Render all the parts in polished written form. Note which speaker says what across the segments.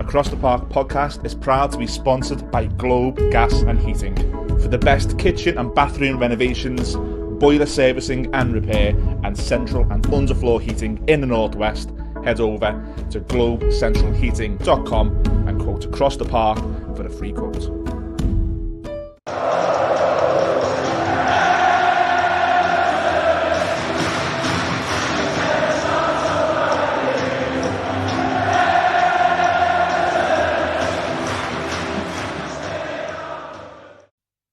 Speaker 1: Across the Park podcast is proud to be sponsored by Globe Gas and Heating. For the best kitchen and bathroom renovations, boiler servicing and repair, and central and underfloor heating in the Northwest, head over to globecentralheating.com and quote Across the Park for a free quote.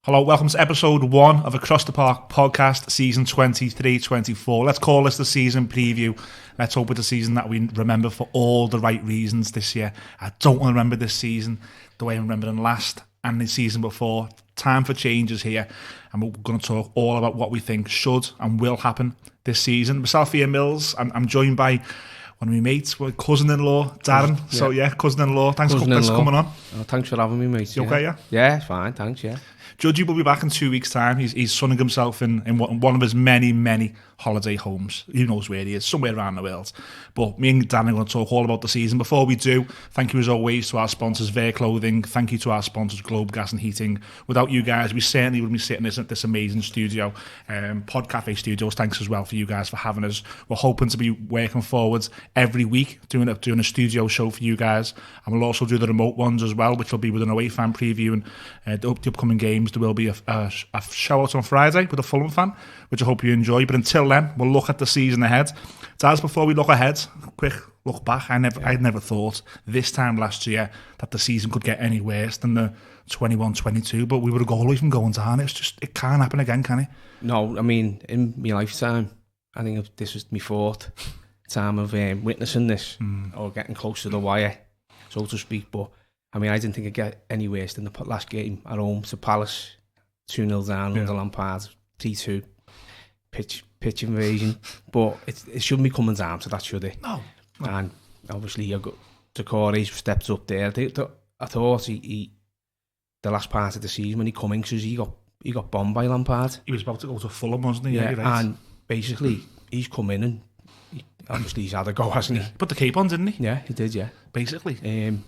Speaker 1: Hello, welcome to episode 1 of Across the Park podcast, season 23-24. Let's call this the season preview. Let's hope it's a season that we remember for all the right reasons this year. I don't want to remember this season the way I remember them last and the season before. Time for changes here, and we're going to talk all about what we think should and will happen this season. Myself, Ian Mills, I'm joined by one of my mates, my cousin-in-law, Darren. Yeah. So yeah, cousin-in-law, thanks for coming on.
Speaker 2: Oh, thanks for having me, mate.
Speaker 1: You okay, yeah?
Speaker 2: Yeah, fine, thanks, yeah.
Speaker 1: Judgy will be back in 2 weeks' time. He's sunning himself in one of his many holiday homes. Who knows where he is, somewhere around the world. But me and Dan are going to talk all about the season. Before we do, thank you as always to our sponsors, Veer Clothing. Thank you to our sponsors, Globe Gas and Heating. Without you guys, we certainly wouldn't be sitting in this amazing studio. Pod Cafe Studios, thanks as well for you guys for having us. We're hoping to be working forwards every week, doing a studio show for you guys. And we'll also do the remote ones as well, which will be with an away fan preview and the upcoming games. There will be a show out on Friday with a Fulham fan, which I hope you enjoy. But until then, we'll look at the season ahead. Daz, before we look ahead, quick look back. I'd never thought this time last year that the season could get any worse than the 21-22, but we were a goal away from going down. It can't happen again, can it?
Speaker 2: No, I mean, in my lifetime, I think this was my fourth time of witnessing this, or getting close to the wire, so to speak. But I mean, I didn't think it'd get any worse than the last game at home to Palace, 2-0 down under Lampard, 3-2, pitch invasion. But it shouldn't be coming down to that, should it?
Speaker 1: No.
Speaker 2: And obviously, Decore stepped up there. I thought he the last part of the season when he come in, because he got bombed by Lampard.
Speaker 1: He was about to go to Fulham, wasn't he?
Speaker 2: Yeah,
Speaker 1: right.
Speaker 2: And basically, he's come in and he's had a go, hasn't he?
Speaker 1: Put the cape on, didn't he?
Speaker 2: Yeah, he did, yeah.
Speaker 1: Basically.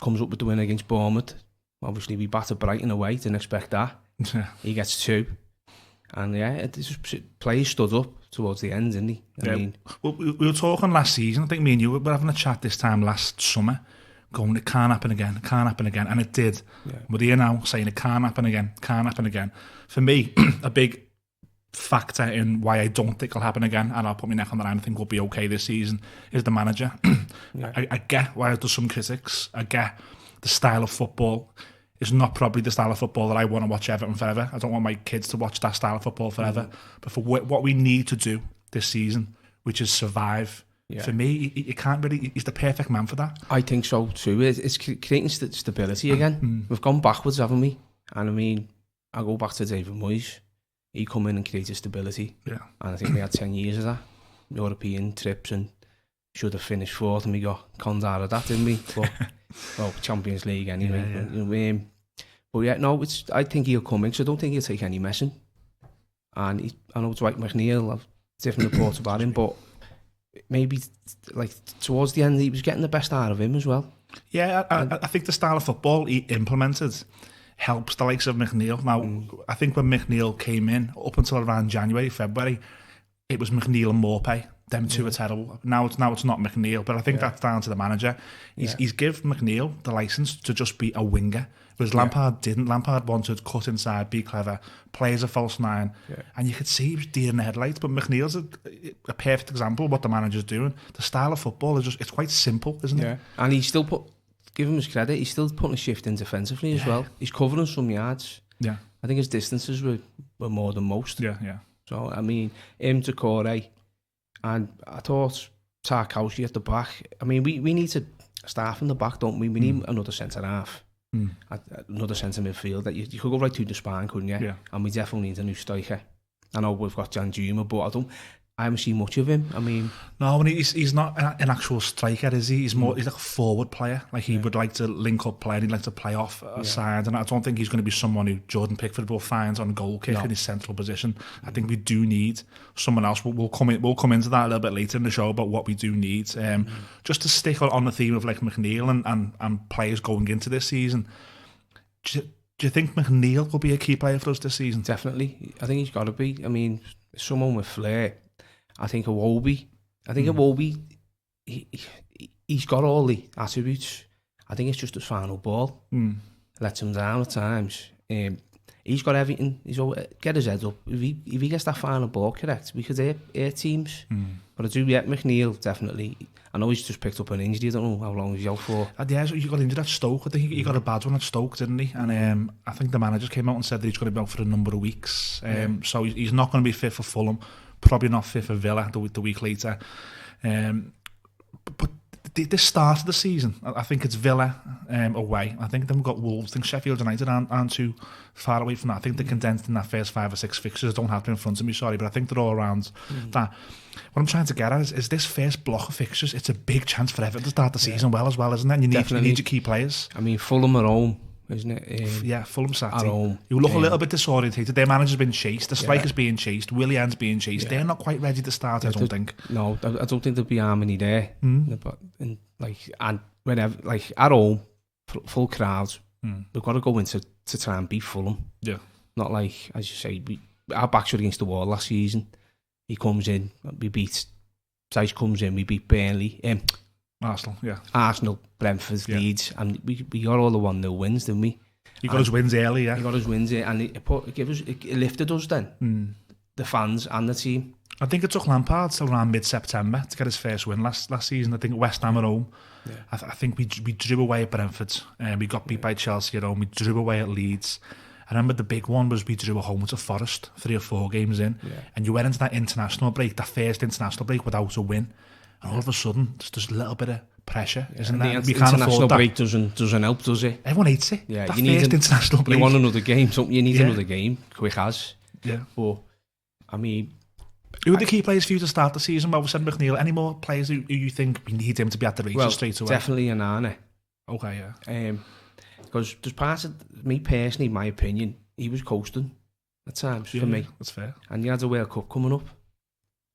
Speaker 2: Comes up with the win against Bournemouth. Obviously, we battered Brighton away, didn't expect that.
Speaker 1: Yeah.
Speaker 2: He gets 2. And yeah, players stood up towards the end, didn't he? I mean,
Speaker 1: well, we were talking last season, I think me and you were having a chat this time last summer, going, it can't happen again, and it did. Yeah. We're here now saying it can't happen again. For me, a big factor in why I don't think it'll happen again, and I'll put my neck on the line, I think we'll be okay this season, is the manager. Yeah. I get why there's some critics. I get the style of football is not probably the style of football that I want to watch Everton forever. I don't want my kids to watch that style of football forever. But for what we need to do this season, which is survive, for me, he can't really. He's the perfect man for that.
Speaker 2: I think so too. It's creating stability again. We've gone backwards, haven't we? And I mean, I go back to David Moyes. He come in and created stability. Yeah. And I think we had 10 years of that. European trips, and should have finished 4th, and we got conned out of that, didn't we? But, well, Champions League anyway. Yeah. But yeah, no, I think he'll come in, so I don't think he'll take any messing. And I know Dwight McNeil, I've different reports about him, but maybe like towards the end, he was getting the best out of him as well.
Speaker 1: Yeah, I think the style of football he implemented helps the likes of McNeil. Now, I think when McNeil came in, up until around January, February, it was McNeil and Morpay. Them two are terrible. Now it's not McNeil, but I think that's down to the manager. He's given McNeil the licence to just be a winger, whereas Lampard didn't. Lampard wanted cut inside, be clever, play as a false 9, and you could see he was deer in the headlights. But McNeil's a perfect example of what the manager's doing. The style of football is it's quite simple, isn't it?
Speaker 2: And he still give him his credit, he's still putting a shift in defensively as well. He's covering some yards. Yeah, I think his distances were more than most. Yeah. So I mean, him to Corey. And I thought Tarkowski at the back. I mean, we need to staff in the back, don't we? We need another centre half, another centre midfield. That you could go right through the spine, couldn't you? Yeah. And we definitely need a new striker. I know we've got Jan Juma, but I haven't seen much of him. I mean,
Speaker 1: no, and he's not an actual striker, is he? He's more he's like a forward player. Like he would like to link up play, and he'd like to play off a side. And I don't think he's going to be someone who Jordan Pickford will find on a goal kick in his central position. I think we do need someone else. We'll come into that a little bit later in the show about what we do need. Just to stick on the theme of like McNeil and players going into this season. Do you think McNeil will be a key player for us this season?
Speaker 2: Definitely. I think he's got to be. I mean, someone with flair. I think Iwobi. He's got all the attributes. I think it's just his final ball. Lets him down at times. He's got everything. Get his head up. If he gets that final ball correct, we could hit teams. But I do, McNeil, definitely. I know he's just picked up an injury. I don't know how long he's out for.
Speaker 1: Yeah, so he got injured at Stoke. I think he got a bad one at Stoke, didn't he? And I think the manager came out and said that he's going to be out for a number of weeks. So he's not going to be fit for Fulham. Probably not fit for Villa the week later. But this start of the season, I think it's Villa away. I think then we've got Wolves. I think Sheffield United aren't too far away from that. I think they're condensed in that first 5 or 6 fixtures. I don't have them in front of me, sorry, but I think they're all around that. What I'm trying to get at is this first block of fixtures, it's a big chance for Everton to start the season well, isn't it? And you need your key players.
Speaker 2: I mean, Fulham at home, isn't it?
Speaker 1: Fulham Saturday. You look a little bit disorientated. Their manager's been chased. The striker's being chased. Willian's being chased. They're not quite ready to start. I don't think.
Speaker 2: No, I don't think there'll be harmony there. But and whenever at home, full crowds, we've got to go into to try and beat Fulham. Yeah. Not like, as you say, our backs were against the wall last season. He comes in, we beat. Tice comes in, we beat Burnley. Arsenal, Brentford, Leeds, and we got all the 1-0 wins, didn't we?
Speaker 1: He got his wins early,
Speaker 2: He got his wins early, and it lifted us then, the fans and the team.
Speaker 1: I think it took Lampard till around mid-September to get his first win last season. I think West Ham at home. Yeah. I think we drew away at Brentford, and we got beat by Chelsea at home. We drew away at Leeds. I remember the big one was we drew at home to Forest 3 or 4 games in, and you went into that international break, that first international break, without a win. And all of a sudden, there's just a little bit of pressure, isn't there?
Speaker 2: The international break doesn't help, does it?
Speaker 1: Everyone hates it.
Speaker 2: Yeah,
Speaker 1: that you need international break.
Speaker 2: You want another game, don't you? You need another game, quick as.
Speaker 1: Yeah.
Speaker 2: But, I mean...
Speaker 1: Who are the key players for you to start the season? Well, we said McNeil. Any more players who you think we need him to be at the races straight away?
Speaker 2: Definitely Anane.
Speaker 1: Okay, yeah.
Speaker 2: Because there's parts of me personally, my opinion, he was coasting at times for me.
Speaker 1: That's fair.
Speaker 2: And he had the World Cup coming up.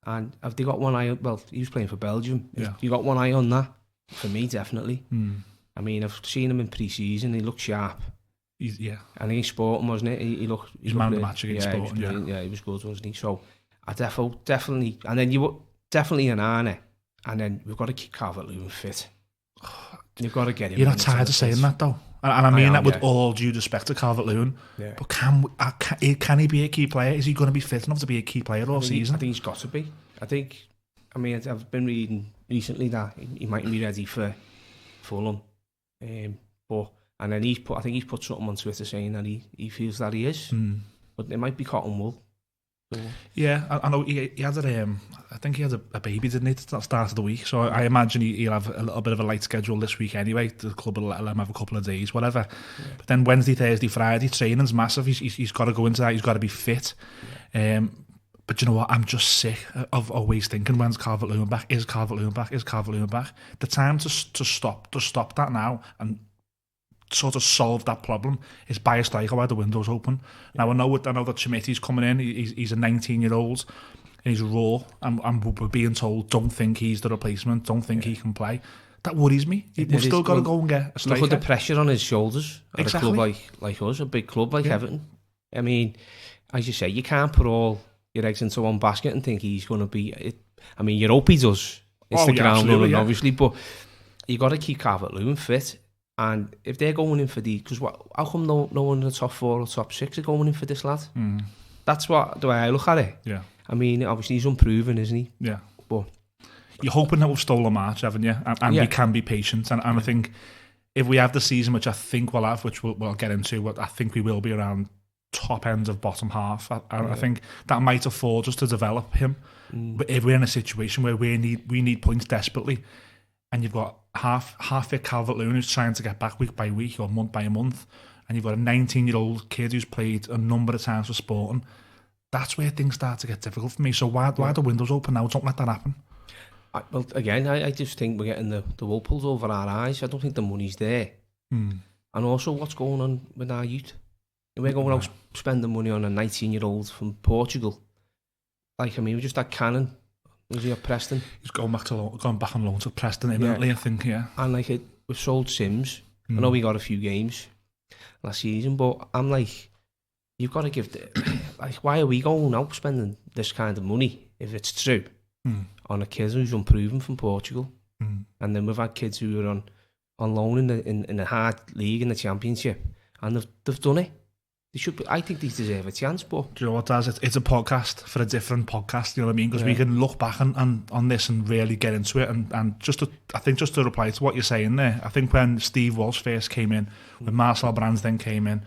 Speaker 2: And have they got one eye on... Well, he was playing for Belgium. Yeah. You got one eye on that? For me, definitely. I mean, I've seen him in pre-season. He looked sharp. And he Sporting, wasn't it? He looked...
Speaker 1: He's man of the match against Sporting,
Speaker 2: yeah, he was good, wasn't he? So, I definitely... And then you... Definitely Anane. And then we've got to keep Calvert-Lewin fit. You've got to get him...
Speaker 1: You're not tired of saying that, though? And I mean that with all due respect to Calvert-Lewin. Yeah. But can he be a key player? Is he going to be fit enough to be a key player all season?
Speaker 2: I think he's got to be. I've been reading recently that he might be ready for Fulham. I think he's put something on Twitter saying that he feels that he is. But it might be cotton wool. So.
Speaker 1: Yeah, I know he had I think he had a baby, didn't he, at the start of the week? So I imagine he'll have a little bit of a light schedule this week anyway. The club will let him have a couple of days, whatever. Yeah. But then Wednesday, Thursday, Friday, training's massive. He's got to go into that. He's got to be fit. But you know what? I'm just sick of always thinking, when's Calvert-Lewin back? Is Calvert-Lewin back? Is Calvert-Lewin back? The time to stop that now and sort of solve that problem is buy a striker while the window's open. Now I know that Schmitty's coming in. He's a 19-year-old and he's raw, and we're being told don't think he's the replacement, don't think he can play. That worries me. We've still got to go and get a striker.
Speaker 2: Look at the pressure on his shoulders at a club like us, a big club like Everton. I mean, as you say, you can't put all your eggs into one basket and think he's going to be it. I mean, you hope he does. It's the ground running, obviously, but you got to keep Calvert-Lewin fit. And if they're going in for because how come no one in the top 4 or top 6 are going in for this lad? That's the way I look at it. Yeah. I mean, obviously he's unproven, isn't he? Yeah. But
Speaker 1: you're hoping that we've stolen a march, haven't you? And we can be patient. And I think if we have the season, which I think we'll have, which we'll get into, I think we will be around top end of bottom half. I think that might afford us to develop him. But if we're in a situation where we need points desperately, and you've got half fit Calvert-Lewin who's trying to get back week by week or month by month, and you've got a 19-year-old kid who's played a number of times for Sporting, that's where things start to get difficult for me. So why the windows open now? Don't let that happen.
Speaker 2: Well, again, I just think we're getting the wool pulled over our eyes. I don't think the money's there. And also, what's going on with our youth? We're going out spending money on a 19-year-old from Portugal. Like, I mean, we just had Cannon. Was he at Preston?
Speaker 1: He's going back on loan to Preston imminently, I think, yeah.
Speaker 2: And like, we've sold Sims. I know we got a few games last season, but I'm like, you've got to give like, why are we going out spending this kind of money, if it's true, on a kid who's unproven from Portugal? And then we've had kids who are on loan in the hard league, in the Championship, and they've done it. They should be, I think they deserve a chance, but...
Speaker 1: Do you know what, Daz? It's a podcast for a different podcast, you know what I mean? Because we can look back on this and really get into it. And I think just to reply to what you're saying there, I think when Steve Walsh first came in, when Marcel Brands then came in,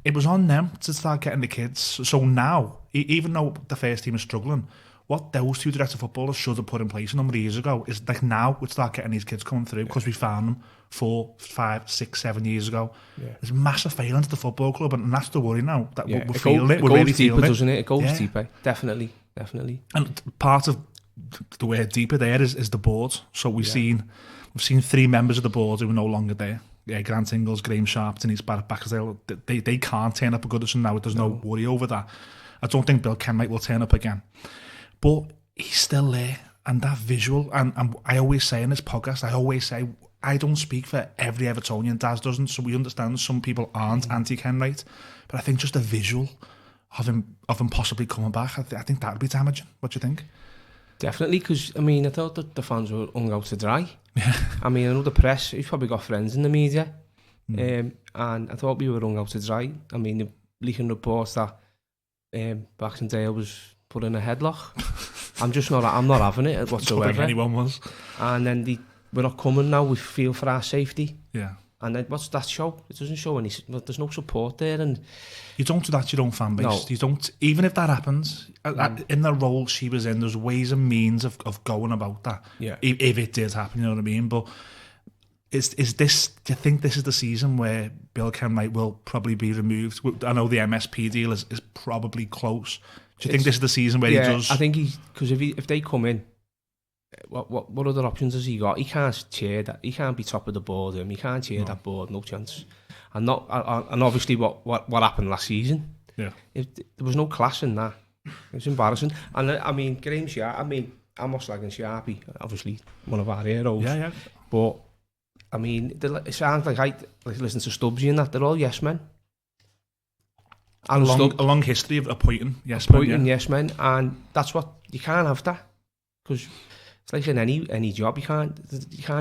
Speaker 1: it was on them to start getting the kids. So now, even though the first team is struggling, what those two director footballers should have put in place a number of years ago is like now we'd start getting these kids coming through because we found them 4, 5, 6, 7 years ago. There's massive failings at the football club, and that's the worry now that we're feeling it. We're really feeling it,
Speaker 2: doesn't it? It goes deeper, definitely.
Speaker 1: And part of the way deeper there is the board. So we've seen 3 members of the board who are no longer there. Yeah, Grant Ingles, Graham Sharp, and Barrett back, they can't turn up at Goodison now. There's no worry over that. I don't think Bill Kenwright will turn up again. But he's still there, and that visual, and I always say in this podcast, I don't speak for every Evertonian, Daz doesn't, so we understand some people aren't anti-Kenwright, but I think just a visual of him possibly coming back, I think that would be damaging. What do you think?
Speaker 2: Definitely, because, I mean, I thought that the fans were hung out to dry. I mean, I know the press, he's probably got friends in the media, and I thought we were hung out to dry. I mean, the leaking reports that Baxendale was put in a headlock. I'm not having it whatsoever.
Speaker 1: I don't think anyone was.
Speaker 2: And then we're not coming now. We feel for our safety.
Speaker 1: Yeah.
Speaker 2: And then what's that show? It doesn't show any. There's no support there, and
Speaker 1: you don't do that to your own fan base. No. You don't. Even if that happens, in the role she was in, there's ways and means of going about that.
Speaker 2: Yeah.
Speaker 1: If it did happen, you know what I mean. But is this? Do you think this is the season where Bill Kenwright will probably be removed? I know the MSP deal is probably close. Do you think this is the season where he does?
Speaker 2: I think because if they come in, what other options has he got? He can't chair that. He can't be top of the board. He can't chair that board. No chance. And obviously what happened last season.
Speaker 1: Yeah.
Speaker 2: There was no class in that. It was embarrassing. And I mean, Graham Sharp. I mean, I'm not slagging Sharpie. Obviously, one of our heroes.
Speaker 1: Yeah.
Speaker 2: But I mean, it sounds like I listen to Stubbsy and that. They're all yes men.
Speaker 1: A long history of appointing yes
Speaker 2: men, and that's what you can't have that, because it's like in any job, you can't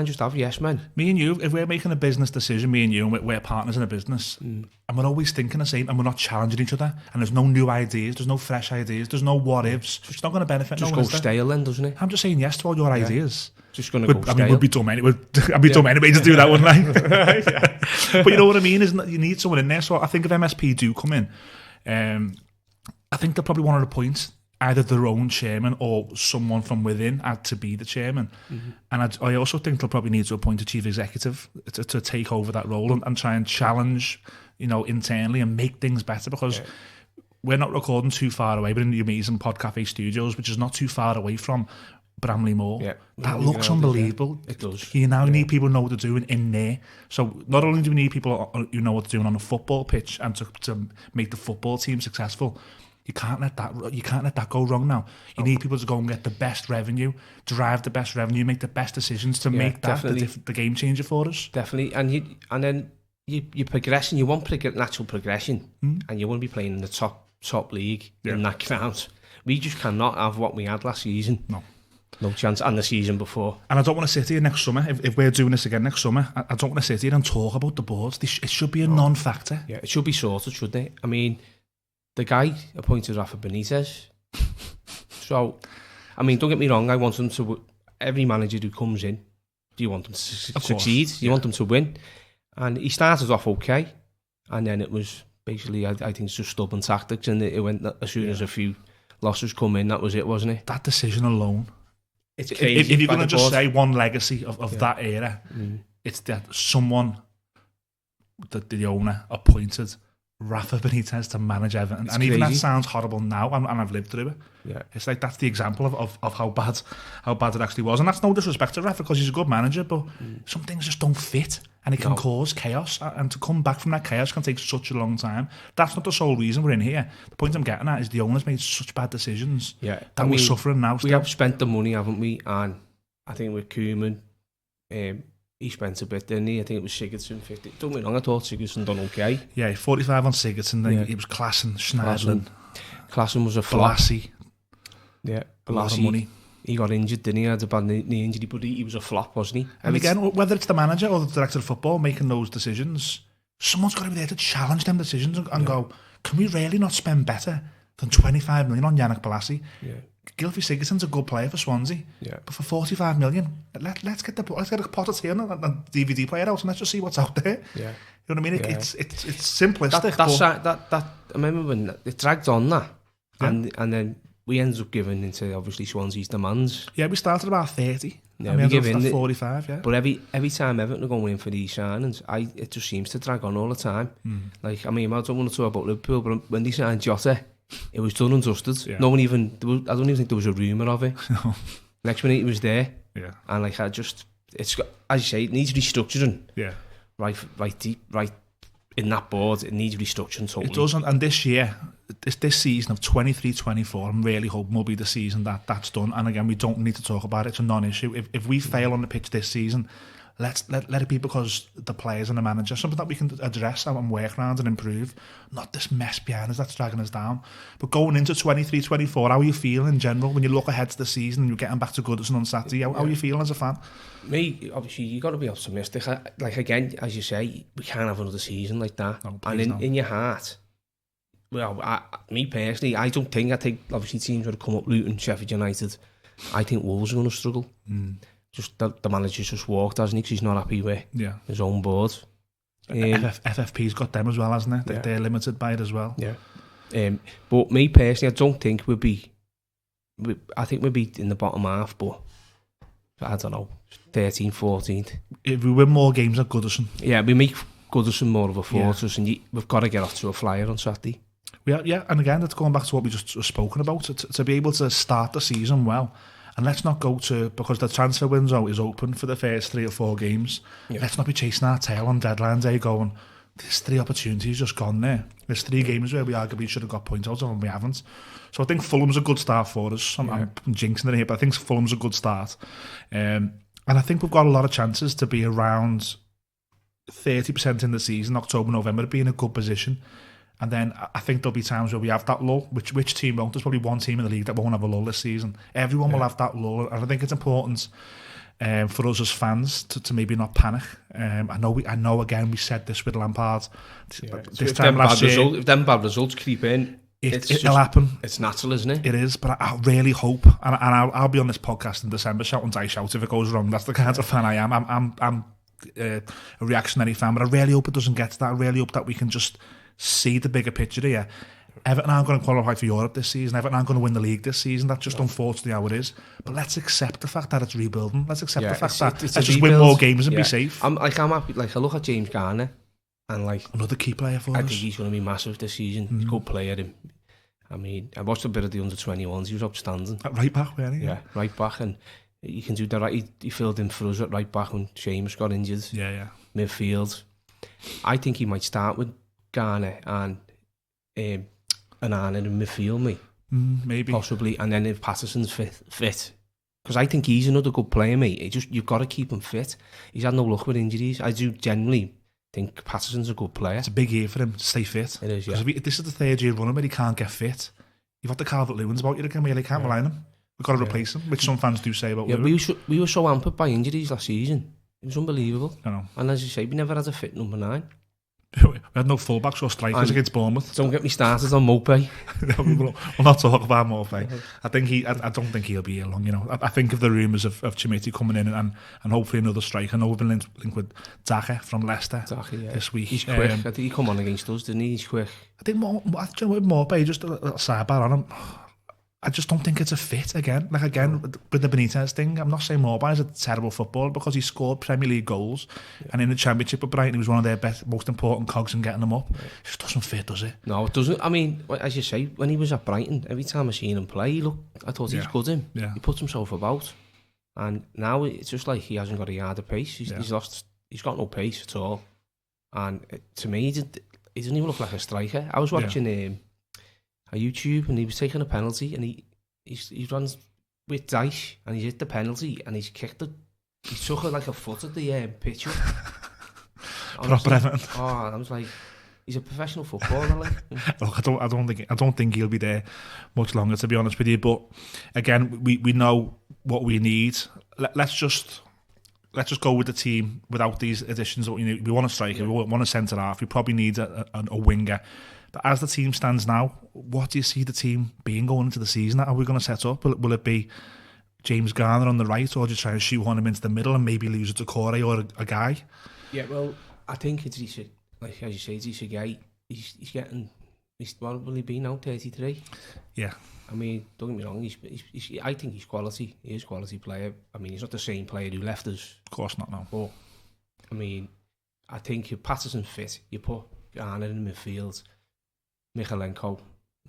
Speaker 2: just have yes men.
Speaker 1: Me and you, if we're making a business decision, me and you, and we're partners in a business, and we're always thinking the same, and we're not challenging each other, and there's no new ideas, there's no fresh ideas, there's no what ifs. It's not going to benefit.
Speaker 2: Just
Speaker 1: no one,
Speaker 2: go stale then, doesn't it?
Speaker 1: I'm just saying yes to all your ideas.
Speaker 2: Just going to go stale.
Speaker 1: I mean, we'd be dumb anyway. I'd be dumb anyway to do that, wouldn't I? But you know what I mean? Isn't you need someone in there? So I think if MSP do come in, I think they'll probably want to appoint either their own chairman or someone from within to be the chairman. And I also think they'll probably need to appoint a chief executive to take over that role and try and challenge, internally and make things better, because we're not recording too far away, but in the amazing Pod Cafe Studios, which is not too far away from Bramley Moor. That looks unbelievable.
Speaker 2: It does.
Speaker 1: You now need people who know what they're doing in there. So not only do we need people who know what they're doing on a football pitch and to make the football team successful, you can't let that go wrong now. You need people to go and get the best revenue, drive the best revenue, make the best decisions to make that the game changer for us.
Speaker 2: Definitely. And then you progress, and you want natural progression, and you want to be playing in the top league in that ground. We just cannot have what we had last season. No chance, and the season before.
Speaker 1: And I don't want to sit here next summer, if we're doing this again next summer, I don't want to sit here and talk about the boards. It should be a non-factor.
Speaker 2: Yeah, it should be sorted, shouldn't it? I mean, the guy appointed Rafa Benitez. So, I mean, don't get me wrong, I want them to... Every manager who comes in, do you want them to succeed? You want them to win? And he started off okay, and then it was basically, I think it's just stubborn tactics, and it went as soon as a few losses come in, that was it, wasn't it?
Speaker 1: That decision alone...
Speaker 2: It's crazy.
Speaker 1: If you're going to just say one legacy of that era, it's that someone that the owner appointed Rafa Benitez to manage Everton.
Speaker 2: It's
Speaker 1: and even that
Speaker 2: crazy.
Speaker 1: sounds horrible now, and I've lived through it.
Speaker 2: Yeah.
Speaker 1: It's like that's the example of how bad it actually was. And that's no disrespect to Rafa because he's a good manager, but some things just don't fit, and it can cause chaos. And to come back from that chaos can take such a long time. That's not the sole reason we're in here. The point I'm getting at is the owners made such bad decisions that we're suffering now.
Speaker 2: We have spent the money, haven't we? And I think with Koeman, he spent a bit, didn't he? I think it was Sigurdsson 50. Don't get me wrong, I thought Sigurdsson done okay.
Speaker 1: Yeah, 45 on Sigurdsson, then it was Klassen, Schneidlin.
Speaker 2: Klassen was a flop.
Speaker 1: Balassi.
Speaker 2: Yeah,
Speaker 1: a lot of money.
Speaker 2: He got injured, didn't he? He had a bad knee injury, but he was a flop, wasn't he?
Speaker 1: And again, whether it's the manager or the director of football making those decisions, someone's got to be there to challenge them decisions and go, can we really not spend better than 25 million on Yannick Balassi? Yeah. Gylfi Sigurdsson's a good player for Swansea, but for 45 million, let's get a pot of tea and a DVD player out and let's just see what's out there. Yeah. You know what I mean? It's simplistic.
Speaker 2: That I remember when it dragged on that, and then we ended up giving into obviously Swansea's demands.
Speaker 1: Yeah, we started about 30.
Speaker 2: Yeah,
Speaker 1: and we ended up at 45. Yeah.
Speaker 2: But every time Everton are going in for these signings, it just seems to drag on all the time. Like I don't want to talk about Liverpool, but when they signed Jota, it was done and dusted. Yeah. I don't even think there was a rumour of it. No. Next minute it was there. Yeah. And like it's got, as you say, it needs restructuring. Yeah. Right deep, right in that board, it needs restructuring totally.
Speaker 1: It does, and this year, this season of 23-24, I'm really hoping will be the season that's done. And again, we don't need to talk about it. It's a non-issue. If we fail on the pitch this season, let it be because the players and the manager, something that we can address and work around and improve, not this mess behind us that's dragging us down. But going into 23-24, how are you feeling in general when you look ahead to the season and you're getting back to Goodison on Saturday? How are you feeling as a fan?
Speaker 2: Me, obviously, you got to be optimistic. Like again, as you say, we can't have another season like that. No, and in your heart, well, me personally, I think obviously teams would have come up, Luton, Sheffield United. I think Wolves are going to struggle. Just the manager's just walked, hasn't he? Because he's not happy with his own board.
Speaker 1: FFP's got them as well, hasn't it? They're limited by it as well.
Speaker 2: Yeah. But me personally, I don't think I think we'd be in the bottom half, but I don't know, 13th, 14th.
Speaker 1: If we win more games at Goodison.
Speaker 2: Yeah, we make Goodison more of a fortress, and we've got to get off to a flyer on Saturday.
Speaker 1: Yeah, and again, that's going back to what we just spoken about, to be able to start the season well. And let's not go because the transfer window is open for the first 3 or 4 games. Yeah. Let's not be chasing our tail on deadline day going, there's 3 opportunities just gone there. There's 3 games where we arguably should have got points out of and we haven't. So I think Fulham's a good start for us. I'm jinxing it here, but I think Fulham's a good start. And I think we've got a lot of chances to be around 30% in the season, October, November, to be in a good position. And then I think there'll be times where we have that lull. Which team won't? There's probably one team in the league that won't have a lull this season. Everyone will have that lull, and I think it's important for us as fans to maybe not panic. I know. Again, we said this with Lampard this time last year.
Speaker 2: If them bad results creep in,
Speaker 1: it'll happen.
Speaker 2: It's natural, isn't it?
Speaker 1: It is, but I really hope, and I'll be on this podcast in December shouting "I shout" if it goes wrong. That's the kind of fan I am. I'm a reactionary fan, but I really hope it doesn't get to that. I really hope that we can just see the bigger picture here. Everton aren't going to qualify for Europe this season. Everton aren't going to win the league this season. That's just unfortunately how it is. But let's accept the fact that it's rebuilding. Let's accept the fact that let's just win more games and be safe.
Speaker 2: I'm happy. Like I look at James Garner, and like
Speaker 1: another key player for us.
Speaker 2: I think he's going to be massive this season. He's a good player. I mean, I watched a bit of the under-21s. He was outstanding.
Speaker 1: At right back, wasn't he?
Speaker 2: Yeah, right back, and he can do that. Right, he filled in for us at right back when Seamus got injured. Yeah. Midfield. I think he might start with Garner and Arnold in midfield, mate.
Speaker 1: Maybe.
Speaker 2: Possibly. And then if Patterson's fit. Because I think he's another good player, mate. You've got to keep him fit. He's had no luck with injuries. I do generally think Patterson's a good player.
Speaker 1: It's a big year for him to stay fit.
Speaker 2: It is, yeah.
Speaker 1: Because this is the 3rd year running where he can't get fit. You've got the Calvert-Lewins about you again, where you can't rely on him. We've got to replace him, which some fans do say about Lewin.
Speaker 2: We were so hampered by injuries last season. It was unbelievable.
Speaker 1: I know.
Speaker 2: And as you say, we never had a fit number 9.
Speaker 1: We had no fullbacks or strikers against Bournemouth.
Speaker 2: Don't get me started on Mopey.
Speaker 1: We'll not talk about Mopey. I don't think he'll be here long. You know, I think of the rumours of Chimiti coming in and hopefully another striker. I know we've been linked with Daka from Leicester this week.
Speaker 2: He's quick. I think he come on against us, didn't he? He's quick.
Speaker 1: I think with Mopey, just a little sidebar on him. I just don't think it's a fit again. Like again, with the Benitez thing, I'm not saying Morby is a terrible footballer because he scored Premier League goals, and in the Championship with Brighton, he was one of their most important cogs in getting them up. It just doesn't fit, does it?
Speaker 2: No, it doesn't. I mean, as you say, when he was at Brighton, every time I seen him play, I thought he's good him. Yeah. He puts himself about, and now it's just like he hasn't got a yard of pace. He's got no pace at all, and to me, he doesn't even look like a striker. I was watching a YouTube, and he was taking a penalty, and he runs with Dyche, and he's hit the penalty, and he's kicked it. He took it like a foot at the pitch.
Speaker 1: Proper Everton.
Speaker 2: Oh, I was like, he's a professional footballer. Like.
Speaker 1: Look, I don't think he'll be there much longer, to be honest with you. But again, we know what we need. Let's just go with the team without these additions. We want a striker, we want a centre half. We probably need a winger. But as the team stands now, what do you see the team being going into the season? How are we going to set up? Will it be James Garner on the right, or just try and shoehorn him into the middle and maybe lose it to Corey or a guy?
Speaker 2: Yeah, well, I think it's like as you say, it's a guy. He's what will he be now? 33.
Speaker 1: Yeah.
Speaker 2: I mean, don't get me wrong. I think he's quality. He is a quality player. I mean, he's not the same player who left us.
Speaker 1: Of course not. No.
Speaker 2: But I mean, I think if Patterson fit, you put Garner in the midfield. Michalenko,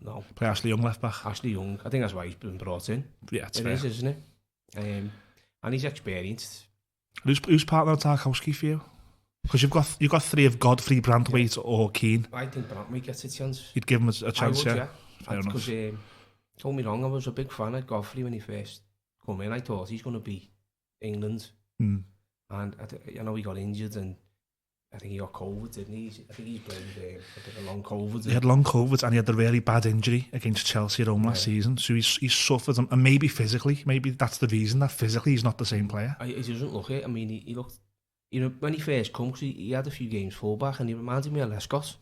Speaker 2: no.
Speaker 1: Play Ashley Young left back.
Speaker 2: Ashley Young, I think that's why he's been brought in.
Speaker 1: Yeah, it's fair.
Speaker 2: It is, isn't it? And he's experienced.
Speaker 1: Who's partner of Tarkowski for you? Because you've got three of Godfrey, Branthwaite or Keane.
Speaker 2: I think Branthwaite gets a chance.
Speaker 1: You'd give him a chance, yeah.
Speaker 2: Because don't me wrong, I was a big fan of Godfrey when he first come in. I thought he's going to be England, and I know he got injured and. I think he got COVID, didn't he? I think he's played a bit of long COVID.
Speaker 1: He had long COVID and he had the really bad injury against Chelsea at home last season. So he's suffered, and maybe physically, maybe that's the reason that physically he's not the same player.
Speaker 2: He doesn't look it. I mean, he looked, when he first come, cause he had a few games fullback and he reminded me of Lescott.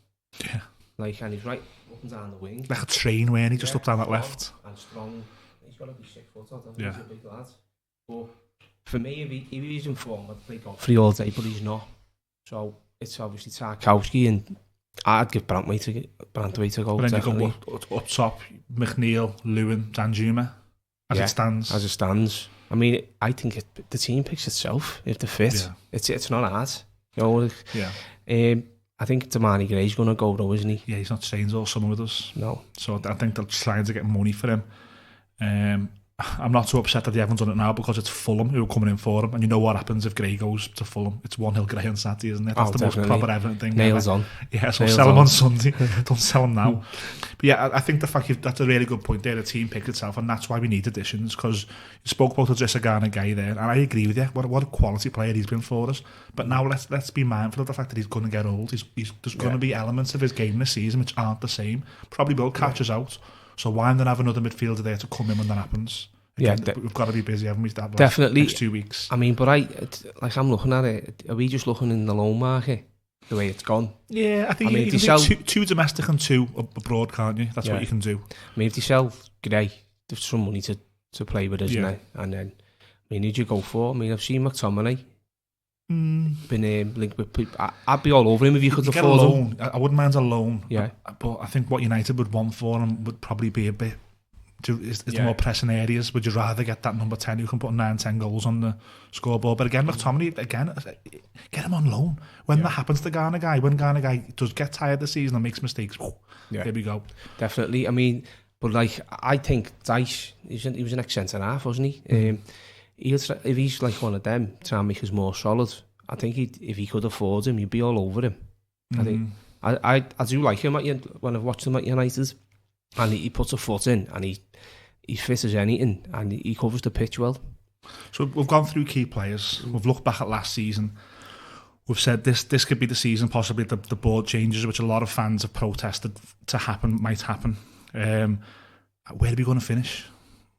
Speaker 1: Yeah.
Speaker 2: Like, and he's right up and down the wing.
Speaker 1: Like a train when he just up down that left.
Speaker 2: And strong. He's got to be 6 foot, I think.
Speaker 1: Yeah.
Speaker 2: He's a big lad. But for me, if he's in form, I'd play Godfrey all day, but he's not. So it's obviously Tarkowski, and I'd give Branthwaite to go.
Speaker 1: But then you go up top, McNeil, Lewin, Danjuma, as it stands.
Speaker 2: As it stands. I mean, I think the team picks itself if they fit. Yeah. It's not hard. You know, I think Damani Gray's going to go though, isn't he?
Speaker 1: Yeah, he's not staying all summer with us.
Speaker 2: No.
Speaker 1: So I think they're trying to get money for him. I'm not so upset that they haven't done it now because it's Fulham who are coming in for him, and you know what happens if Gray goes to Fulham. It's 1-0 Gray on Saturday, isn't it? That's the most proper Everton thing.
Speaker 2: Nails on.
Speaker 1: Yeah, so sell him on Sunday. Don't sell him now. But yeah, I think the fact that's a really good point there. The team picked itself, and that's why we need additions, because you spoke about the Garner guy there, and I agree with you. What a quality player he's been for us. But now let's be mindful of the fact that he's going to get old. There's going to be elements of his game this season which aren't the same. Probably will catch us out. So why not have another midfielder there to come in when that happens? Again, we've got to be busy, haven't we?
Speaker 2: Definitely.
Speaker 1: Next 2 weeks.
Speaker 2: I mean, but I'm looking at it. Are we just looking in the loan market the way it's gone?
Speaker 1: Yeah, I think you can sell two domestic and 2 abroad, can't you? That's what you can do.
Speaker 2: I mean, if they sell Gray, there's some money to play with, isn't there? And then, I mean, who'd you go for? I mean, I've seen McTominay. Been linked with people. I'd be all over him if you could afford him.
Speaker 1: I wouldn't mind a loan.
Speaker 2: Yeah.
Speaker 1: But I think what United would want for him would probably be a bit. It's the more pressing areas. Would you rather get that number 10 who can put 9-10 goals on the scoreboard? But again, McTominay, get him on loan. When that happens to Garner guy, when Garner guy does get tired this season and makes mistakes, there we go.
Speaker 2: Definitely. I mean, but like, I think Dyche, he was an ex-centre half, wasn't he? If he's like one of them, trying to make us more solid, I think if he could afford him, you'd be all over him. I think I do like him when I've watched him at United, and he puts a foot in, and he's fit as anything, and he covers the pitch well.
Speaker 1: So we've gone through key players. We've looked back at last season. We've said this could be the season, possibly the board changes, which a lot of fans have protested might happen. Where are we going to finish?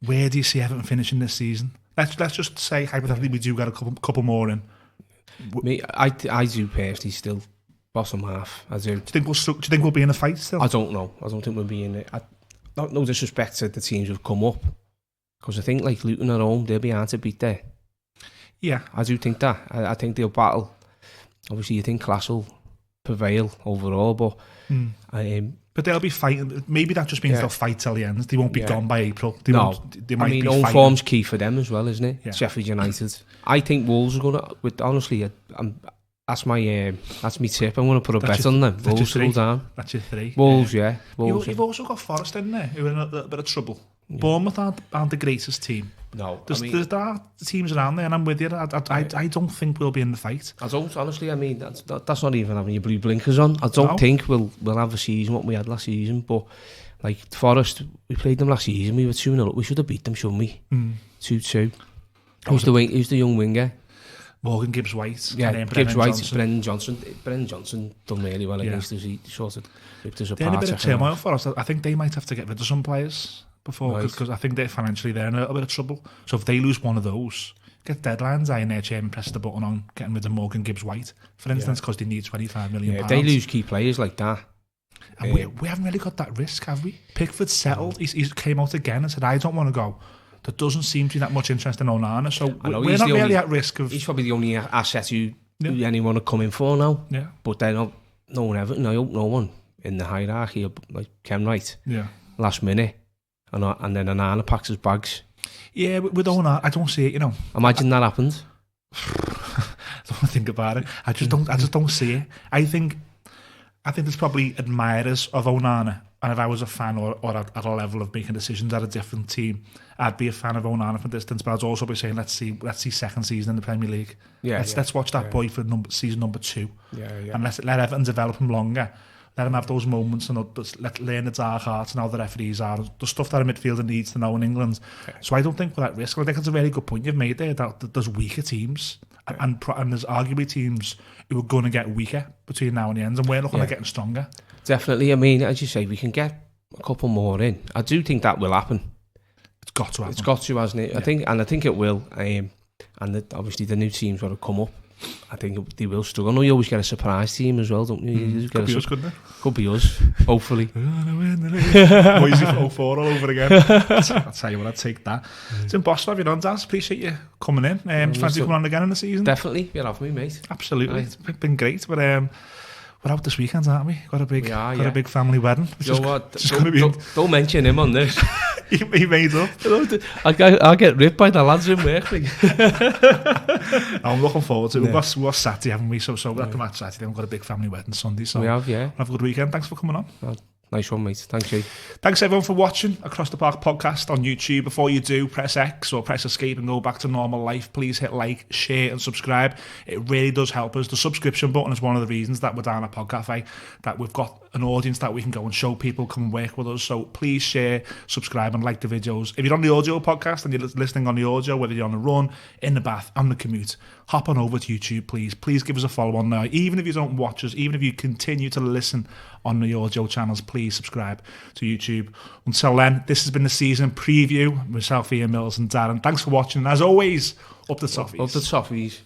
Speaker 1: Where do you see Everton finishing this season? Let's just say hypothetically we do get a couple more in.
Speaker 2: I do personally still bottom half. I do.
Speaker 1: Do you think we'll be in a fight still?
Speaker 2: I don't know. I don't think we'll be in it. No disrespect to the teams who've come up, because I think like Luton at home, they'll be hard to beat there.
Speaker 1: Yeah,
Speaker 2: I do think that. I think they'll battle. Obviously, you think class will prevail overall, but
Speaker 1: But they'll be fighting. Maybe that just means they'll fight till the end. They won't be gone by April. They might be
Speaker 2: own
Speaker 1: fighting.
Speaker 2: form's key for them as well, isn't it?
Speaker 1: Yeah.
Speaker 2: Sheffield United. I think Wolves are going to, honestly, that's my tip. I'm going to put a bet on them. Wolves to go down.
Speaker 1: That's your 3.
Speaker 2: Wolves, yeah. Wolves,
Speaker 1: you've also got Forest in there, who are in a little bit of trouble. Yeah. Bournemouth aren't the greatest team.
Speaker 2: No.
Speaker 1: There are teams around there, and I'm with you. I don't think we'll be in the fight.
Speaker 2: I don't, honestly. I mean, that's not even having your blue blinkers on. I don't think we'll have a season what we had last season, but like Forest, we played them last season, we were 2-0 up. We should have beat them, shouldn't we? 2-2. Who's the young winger?
Speaker 1: Morgan Gibbs-White.
Speaker 2: Yeah, Gibbs-White, Brendan Johnson. Brendan Johnson done really well against us. He sort of ripped us apart.
Speaker 1: They're in a bit of turmoil for us. I think they might have to get rid of some players before, because I think they're financially in a little bit of trouble. So if they lose one of those, get deadlines, I in their chairman press the button on getting rid of Morgan Gibbs-White, for instance, because they need £25 million.
Speaker 2: Yeah, if they lose key players like that.
Speaker 1: And we haven't really got that risk, have we? Pickford settled. He came out again and said, I don't want to go. There doesn't seem to be that much interest in Onana, so we're not really at risk of...
Speaker 2: He's probably the only asset who anyone would come in for now.
Speaker 1: Yeah.
Speaker 2: But they're not... No one Everton, I hope no one in the hierarchy, like Ken Wright.
Speaker 1: Yeah.
Speaker 2: Last minute. And then Onana packs his bags.
Speaker 1: Yeah, with Onana, I don't see it,
Speaker 2: Imagine that happened.
Speaker 1: I don't want to think about it. I just don't see it. I think there's probably admirers of Onana, and if I was a fan or at a level of making decisions at a different team, I'd be a fan of Onana from distance. But I'd also be saying, let's see second season in the Premier League. Yeah, let's watch that boy for season number 2.
Speaker 2: Yeah.
Speaker 1: And let Everton develop him longer. Let him have those moments and let learn the dark arts and how the referees are. The stuff that a midfielder needs to know in England. Okay. So I don't think we're at risk. I think it's a very good point you've made there, that there's weaker teams. Okay. And there's arguably teams who are going to get weaker between now and the end, and we're looking at getting stronger. Definitely.
Speaker 2: I mean, as you say, we can get a couple more in. I do think that will happen.
Speaker 1: It's got to happen.
Speaker 2: It's got to, hasn't it? Yeah. I think it will. Obviously the new teams got to come up. I think they will struggle. I know you always get a surprise team as well, don't you?
Speaker 1: Could be us, couldn't it?
Speaker 2: Could be us, hopefully.
Speaker 1: Noisy for 04 all over again. I'll tell you what, I'd take that. It's impossible having you on, Daz. Appreciate you coming in. Fancy coming on again in the season?
Speaker 2: Definitely, you'll have me, mate.
Speaker 1: Absolutely. It's been great, but we're out this weekend, aren't we? Got a big family wedding.
Speaker 2: You know what? Don't mention him on this.
Speaker 1: he made up.
Speaker 2: I'll get ripped by the lads in work.
Speaker 1: I'm looking forward to it. We've got Saturday, haven't we? So we're at the match Saturday. We've got a big family wedding Sunday. So
Speaker 2: we have, yeah.
Speaker 1: Have a good weekend. Thanks for coming on.
Speaker 2: Nice one, mate. Thanks, you.
Speaker 1: Thanks everyone for watching Across the Park podcast on YouTube. Before you do, press X or press escape and go back to normal life. Please hit like, share and subscribe. It really does help us. The subscription button is one of the reasons that we're down at Pod Cafe, that we've got an audience that we can go and show people, come and work with us. So please share, subscribe and like the videos. If you're on the audio podcast and you're listening on the audio, whether you're on the run, in the bath, on the commute, hop on over to YouTube, please. Please give us a follow on there. Even if you don't watch us, even if you continue to listen on the audio channels, please subscribe to YouTube. Until then, this has been the season preview. Myself, Ian Mills and Darren. Thanks for watching. And as always, up the toffees.
Speaker 2: Up the toffees.